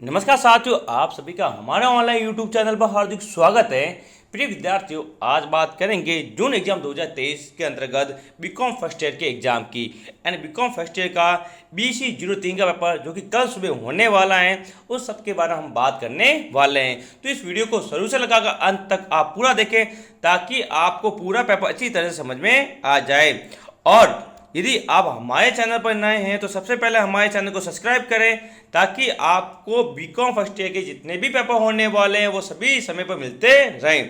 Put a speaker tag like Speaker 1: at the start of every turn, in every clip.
Speaker 1: नमस्कार साथियों, आप सभी का हमारे ऑनलाइन यूट्यूब चैनल पर हार्दिक स्वागत है। प्रिय विद्यार्थियों, आज बात करेंगे जून एग्जाम 2023 के अंतर्गत बीकॉम फर्स्ट ईयर के एग्जाम की। यानी बीकॉम फर्स्ट ईयर का BC03 का पेपर जो कि कल सुबह होने वाला है, उस सब के बारे में हम बात करने वाले हैं। तो इस वीडियो को शुरू से लगाकर अंत तक आप पूरा देखें ताकि आपको पूरा पेपर अच्छी तरह से समझ में आ जाए। और यदि आप हमारे चैनल पर नए हैं तो सबसे पहले हमारे चैनल को सब्सक्राइब करें ताकि आपको बीकॉम फर्स्ट ईयर के जितने भी पेपर होने वाले हैं वो सभी समय पर मिलते रहें।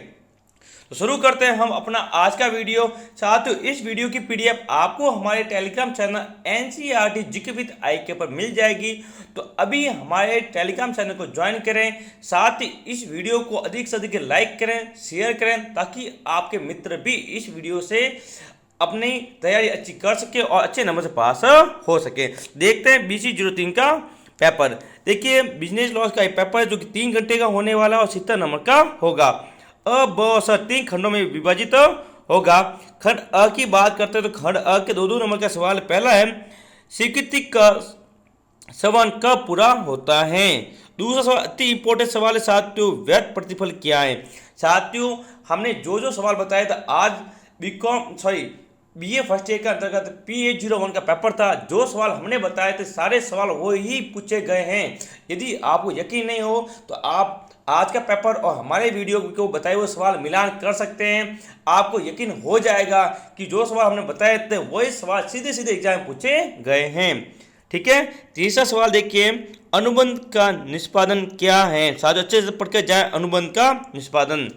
Speaker 1: तो शुरू करते हैं हम अपना आज का वीडियो। साथियों, इस वीडियो की PDF आपको हमारे Telegram channel NCERT GK with IK पर मिल जाएगी। तो अभी हमारे टेलीग्राम चैनल को ज्वाइन करें, साथ ही इस वीडियो को अधिक से अधिक लाइक करें, शेयर करें ताकि आपके मित्र भी इस वीडियो से अपनी तैयारी अच्छी कर सके और अच्छे नंबर से पास हो सके। देखते हैं BC03 का पेपर। देखिए, बिजनेस लॉस का एक पेपर है जो कि 3 घंटे का होने वाला और 70 नंबर का होगा। ब स 3 खंडों में विभाजित होगा। खंड अ की बात करते हैं तो खंड अ के 2 नंबर का सवाल पहला है, स्वीकृति का सवन कब पूरा होता है। दूसरा सवाल अति इंपॉर्टेंट सवाल है साथियों, व्यर्थ प्रतिफल क्या है। साथियों, हमने जो सवाल बताया था आज BA फर्स्ट ईयर के अंतर्गत PA01 का पेपर था। जो सवाल हमने बताए थे सारे सवाल वो ही पूछे गए हैं। यदि आपको यकीन नहीं हो तो आप आज का पेपर और हमारे वीडियो को बताए हुए सवाल मिलान कर सकते हैं। आपको यकीन हो जाएगा कि जो सवाल हमने बताए थे वही सवाल सीधे सीधे एग्जाम में पूछे गए हैं। ठीक है। तीसरा सवाल देखिए, अनुबंध का निष्पादन क्या है। साथ अच्छे से पढ़ कर जाए अनुबंध का निष्पादन।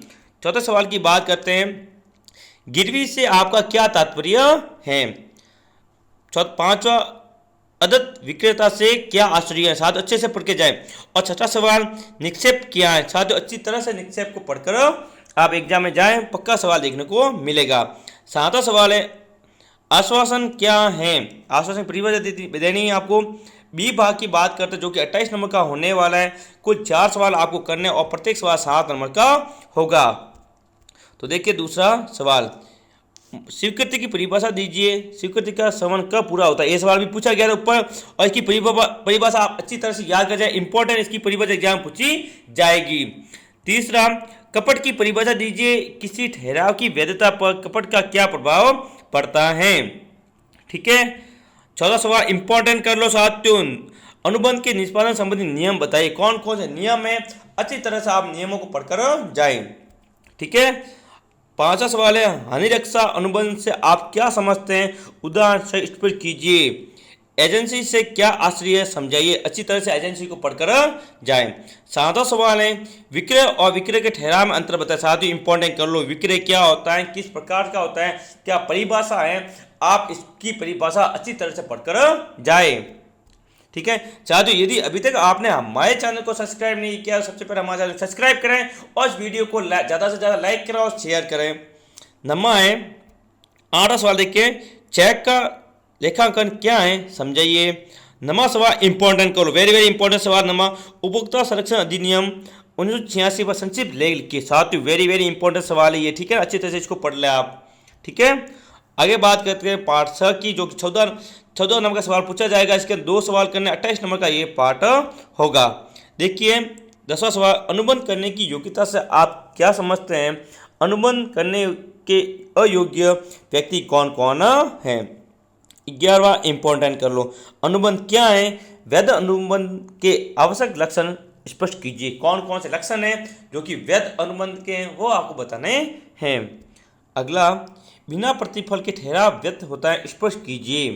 Speaker 1: चौथे सवाल की बात करते हैं, गिरवी से आपका क्या तात्पर्य है। पांचवा, अदत्त विक्रेता से क्या आश्चर्य है। साथ अच्छे से पढ़ के जाए। और छठा सवाल, निक्षेप क्या है। साथ अच्छी तरह से निक्षेप को पढ़कर आप एग्जाम में जाएं, पक्का सवाल देखने को मिलेगा। सातवां सवाल है, आश्वासन क्या है। आश्वासन परिभाषा देनी है आपको। बी भाग की बात करते हैं जो कि 28 नंबर का होने वाला है। कुल 4 सवाल आपको करने और प्रत्येक सवाल 7 नंबर का होगा। तो देखिए दूसरा सवाल, स्वीकृति की परिभाषा दीजिए। स्वीकृति का सवन कब पूरा होता है। ये सवाल भी पूछा गया था ऊपर और इसकी परिभाषा आप अच्छी तरह से याद कर जाए। इंपॉर्टेंट इसकी परिभाषा एग्जाम पूछी जाएगी। तीसरा, कपट की परिभाषा दीजिए। किसी ठहराव की वैधता पर कपट का क्या प्रभाव पड़ता है। ठीक है। चौथा सवाल इंपॉर्टेंट कर लो साथियों, अनुबंध के निष्पादन संबंधी नियम बताइए। कौन कौन से नियम है, अच्छी तरह से आप नियमों को पढ़कर जाएं। ठीक है। पांचवा सवाल है, हानि रक्षा अनुबंध से आप क्या समझते हैं, उदाहरण से स्पष्ट कीजिए। एजेंसी से क्या आश्चर्य समझाइए। अच्छी तरह से एजेंसी को पढ़कर जाएं। सातवां सवाल है, विक्रय और विक्रय के ठहराव में अंतर बताएं। साथ ही इंपॉर्टेंट कर लो, विक्रय क्या होता है, किस प्रकार का होता है, क्या परिभाषा है, आप इसकी परिभाषा अच्छी तरह से पढ़कर जाए। ठीक है साथियों, यदि अभी तक आपने हमारे चैनल को सब्सक्राइब नहीं किया, सबसे पहले हमारे चैनल को सब्सक्राइब करें और इस वीडियो को ज़्यादा से ज़्यादा लाइक करें और शेयर करें। नंबर है 8वां सवाल देखिए, चेक का लेखांकन क्या है समझाइए। नंबर सवाल इंपॉर्टेंट करो, वेरी वेरी इंपॉर्टेंट सवाल। नंबर, उपभोक्ता संरक्षण अधिनियम 1986 पर संक्षिप्त लेख लिखिए। साथियों वेरी वेरी इंपॉर्टेंट सवाल है ये। ठीक है, अच्छी तरह से इसको पढ़ ले आप। ठीक है। आगे बात करते हैं पार्ट 6 की, जो कि 14 नंबर का सवाल पूछा जाएगा। इसके 2 सवाल करने, 28 नंबर का ये पार्ट होगा। देखिए 10वां सवाल, अनुबंध करने की योग्यता से आप क्या समझते हैं। अनुबंध करने के अयोग्य व्यक्ति कौन कौन हैं। 11वां इंपॉर्टेंट कर लो, अनुबंध क्या है, वैध अनुबंध के आवश्यक लक्षण स्पष्ट कीजिए। कौन कौन से लक्षण हैं जो कि वैध अनुबंध के हैं वो आपको बताने हैं। अगला, बिना प्रतिफल के ठहराव व्यर्थ होता है, स्पष्ट कीजिए।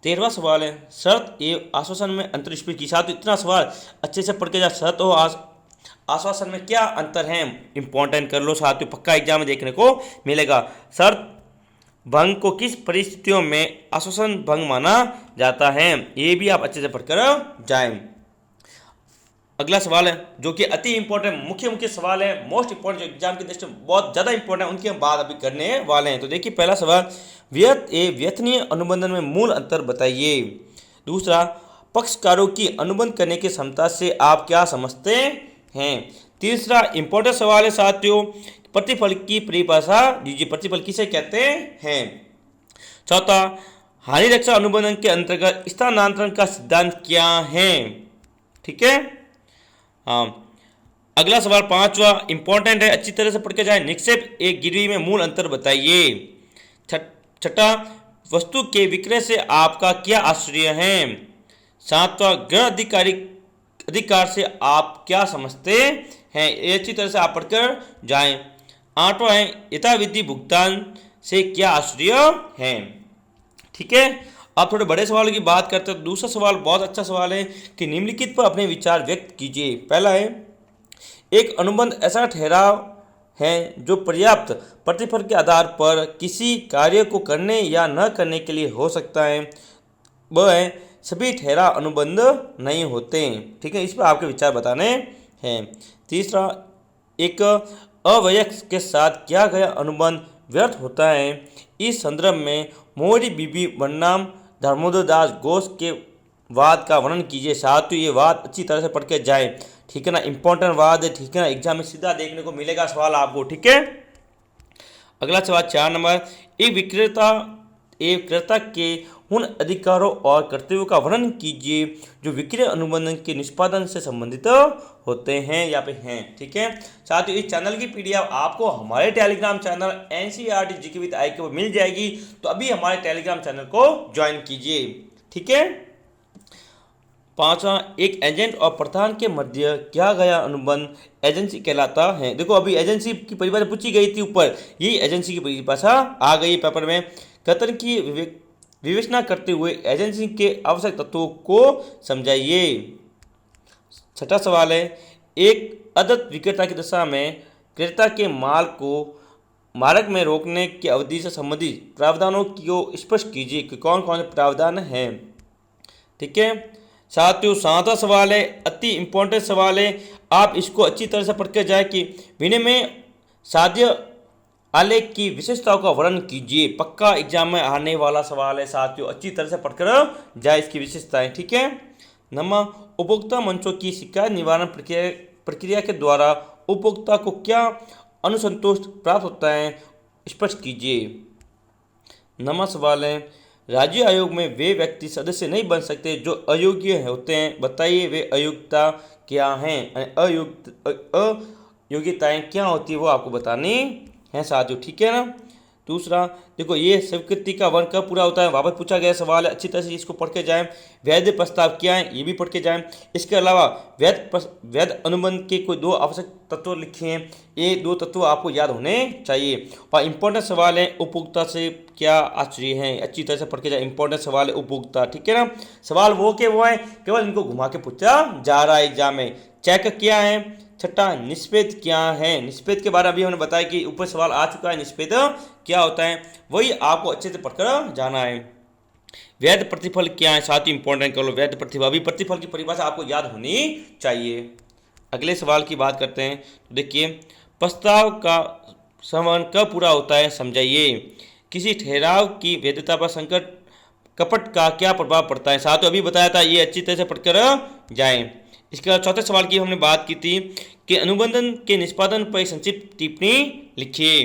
Speaker 1: 13वां सवाल है, शर्त एवं आश्वासन में अंतर स्पष्ट कीजिए। साथ इतना सवाल अच्छे से पढ़ के जा, शर्त और आश्वासन में क्या अंतर है, इंपॉर्टेंट कर लो साथियों, पक्का एग्जाम में देखने को मिलेगा। शर्त भंग को किस परिस्थितियों में आश्वासन भंग माना जाता है, ये भी आप अच्छे से पढ़कर जाएं। अगला सवाल है जो कि अति इंपॉर्टेंट मुख्य सवाल है, मोस्ट इंपॉर्टेंट, जो एग्जाम की दृष्टि से बहुत ज़्यादा इंपॉर्टेंट है, उनकी हम बात अभी करने वाले हैं। तो देखिए पहला सवाल, व्यर्थ एवं व्यर्थनीय अनुबंधन में मूल अंतर बताइए। दूसरा, पक्षकारों की अनुबंध करने की क्षमता से आप क्या समझते हैं। तीसरा इंपॉर्टेंट सवाल है साथियों, प्रतिफल की परिभाषा दीजिए। प्रतिफल किसे कहते हैं। चौथा, हानि रक्षा अनुबंधन के अंतर्गत स्थानांतरण का सिद्धांत क्या है। ठीक है। हाँ, अगला सवाल पांचवा इंपॉर्टेंट है, अच्छी तरह से पढ़ के जाए। निक्षेप एक गिरवी में मूल अंतर बताइए। छठा, वस्तु के विक्रय से आपका क्या आश्चर्य है। सातवां, गृह अधिकार से आप क्या समझते हैं। ये अच्छी तरह से आप पढ़कर जाएं। आठवां है, यथाविधि भुगतान से क्या आश्चर्य है। ठीक है, आप थोड़े बड़े सवाल की बात करते हैं। दूसरा सवाल बहुत अच्छा सवाल है कि निम्नलिखित पर अपने विचार व्यक्त कीजिए। पहला है, एक अनुबंध ऐसा ठहराव है जो पर्याप्त प्रतिफल के आधार पर किसी कार्य को करने या न करने के लिए हो सकता है। वह है, सभी ठहराव अनुबंध नहीं होते। ठीक है, इस पर आपके विचार बताने हैं। तीसरा, एक अवयव के साथ किया गया अनुबंध व्यर्थ होता है। इस संदर्भ में मोहरी बीबी बनाम दामोदर दास घोष के वाद का वर्णन कीजिए। साथियों, ये वाद अच्छी तरह से पढ़ के जाए। ठीक है ना, इंपॉर्टेंट वाद है। ठीक है ना, एग्जाम में सीधा देखने को मिलेगा सवाल आपको। ठीक है, अगला सवाल 4 नंबर, एक विक्रेता के उन अधिकारों और कर्तव्यों का वर्णन कीजिए जो विक्रय अनुबंध के निष्पादन से संबंधित होते हैं या पे हैं। ठीक है, साथियों, इस चैनल की पीडीएफ आपको हमारे Telegram channel NCERT GK with IQ पर मिल जाएगी। तो अभी हमारे टेलीग्राम चैनल को ज्वाइन कीजिए। ठीक है, पांचवा, एक एजेंट और प्रधान के मध्य किया गया अनुबंध एजेंसी कहलाता है। देखो, अभी एजेंसी की परिभाषा पूछी गई थी ऊपर, यही एजेंसी की परिभाषा आ गई पेपर में। कथन की विवेचना करते हुए एजेंसी के आवश्यक तत्वों को समझाइए। छठा सवाल है, एक अदत्त विक्रेता की दशा में क्रेता के माल को मार्ग में रोकने की अवधि से संबंधित प्रावधानों को स्पष्ट कीजिए कि कौन कौन से प्रावधान हैं। ठीक है, साथियों, 7वां सवाल है, अति इंपॉर्टेंट सवाल है। आप इसको अच्छी तरह से पढ़ के जाए कि विनिमय साध्य आलेख की विशेषताओं का वर्णन कीजिए। पक्का एग्जाम में आने वाला सवाल है साथियों, अच्छी तरह से पढ़कर जाए इसकी विशेषताएं। ठीक है, नंबर, उपभोक्ता मंचों की शिकायत निवारण प्रक्रिया के द्वारा उपभोक्ता को क्या अनुसंतोष प्राप्त होता है, स्पष्ट कीजिए। नंबर सवाल है, राज्य आयोग में वे व्यक्ति सदस्य नहीं बन सकते जो अयोग्य होते हैं, बताइए वे अयोग्यता क्या हैं। अयोग्यताएं क्या होती है वो आपको बतानी है साथियों। ठीक है ना। दूसरा, देखो, ये स्वीकृति का वर्ण कब पूरा होता है, वापस पूछा गया सवाल है, अच्छी तरह से इसको पढ़ के जाएं। वैध प्रस्ताव क्या है, ये भी पढ़ के जाएं। इसके अलावा वैध अनुबंध के कोई 2 आवश्यक तत्व लिखे हैं, ये 2 तत्व आपको याद होने चाहिए। और इंपॉर्टेंट सवाल है, उपभोक्ता से क्या आश्चर्य है, अच्छी तरह से पढ़ के जाए। इंपॉर्टेंट सवाल है उपभोक्ता। ठीक है ना, सवाल वो के वो है, केवल इनको घुमा के पूछा जा रहा है एग्जाम में। चेक क्या है। छठा, निष्पेद क्या है। निष्पेद के बारे में अभी हमने बताया कि ऊपर सवाल आ चुका है, निष्पेद क्या होता है, वही आपको अच्छे से पढ़कर जाना है। वैध प्रतिफल क्या है, साथ ही इंपॉर्टेंट कर लो, वैध प्रतिफल, अभी प्रतिफल की परिभाषा आपको याद होनी चाहिए। अगले सवाल की बात करते हैं, तो देखिए, प्रस्ताव का समाधान कब पूरा होता है, समझाइए। किसी ठहराव की वैधता पर संकट कपट का क्या प्रभाव पड़ता है, साथ अभी बताया था, ये अच्छी तरह से पढ़कर जाएं। इसके बाद चौथे सवाल की हमने बात की थी कि अनुबंधन के निष्पादन पर एक संक्षिप्त टिप्पणी लिखिए।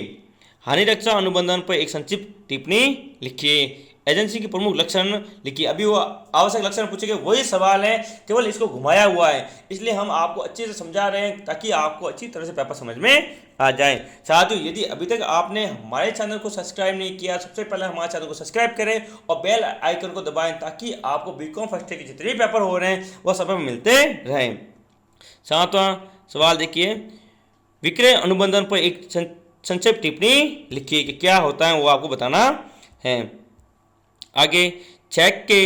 Speaker 1: हानि रक्षा अनुबंधन पर एक संक्षिप्त टिप्पणी लिखिए। एजेंसी के प्रमुख लक्षण लिखिए। अभी वो आवश्यक लक्षण पूछे गए, वही सवाल है, केवल इसको घुमाया हुआ है, इसलिए हम आपको अच्छे से समझा रहे हैं ताकि आपको अच्छी तरह से पेपर समझ में आ जाए। साथियों, यदि अभी तक आपने हमारे चैनल को सब्सक्राइब नहीं किया, सबसे पहले हमारे चैनल को सब्सक्राइब करें और बेल आइकन को दबाएं ताकि आपको बीकॉम फर्स्ट ईयर के जितने भी पेपर हो रहे हैं वह समय में मिलते रहें। 7वां सवाल देखिए, विक्रय अनुबंधन पर एक संक्षिप्त टिप्पणी लिखिए कि क्या होता है वो आपको बताना है। आगे, चेक के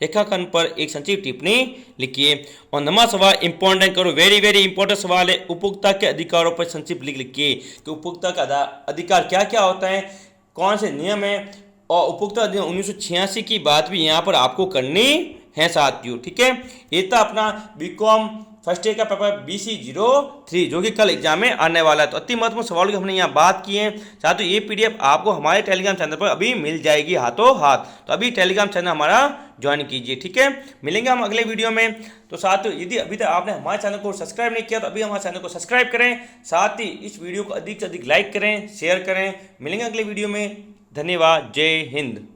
Speaker 1: रेखाखंड पर एक संक्षिप्त टिप्पणी लिखिए। और 9वां सवाल इंपॉर्टेंट करो, वेरी वेरी इंपॉर्टेंट सवाल है, उपभोक्ता के अधिकारों पर संक्षिप्त लिखिए कि उपभोक्ता का अधिकार क्या क्या होता है, कौन से नियम है, और उपभोक्ता अधिनियम 1986 की बात भी यहाँ पर आपको करनी है साथियों। ठीक है, ये था अपना बीकॉम फर्स्ट ईयर का पेपर BC03 जो कि कल एग्जाम में आने वाला है। तो अति महत्वपूर्ण सवाल की हमने यहाँ बात की है साथियों। ये PDF आपको हमारे टेलीग्राम चैनल पर अभी मिल जाएगी हाथों हाथ, तो अभी टेलीग्राम चैनल हमारा ज्वाइन कीजिए। ठीक है, मिलेंगे हम अगले वीडियो में। तो साथियों, यदि अभी तक आपने हमारे चैनल को सब्सक्राइब नहीं किया तो अभी हमारे चैनल को सब्सक्राइब करें, साथ ही इस वीडियो को अधिक से अधिक लाइक करें, शेयर करें। मिलेंगे अगले वीडियो में। धन्यवाद, जय हिंद।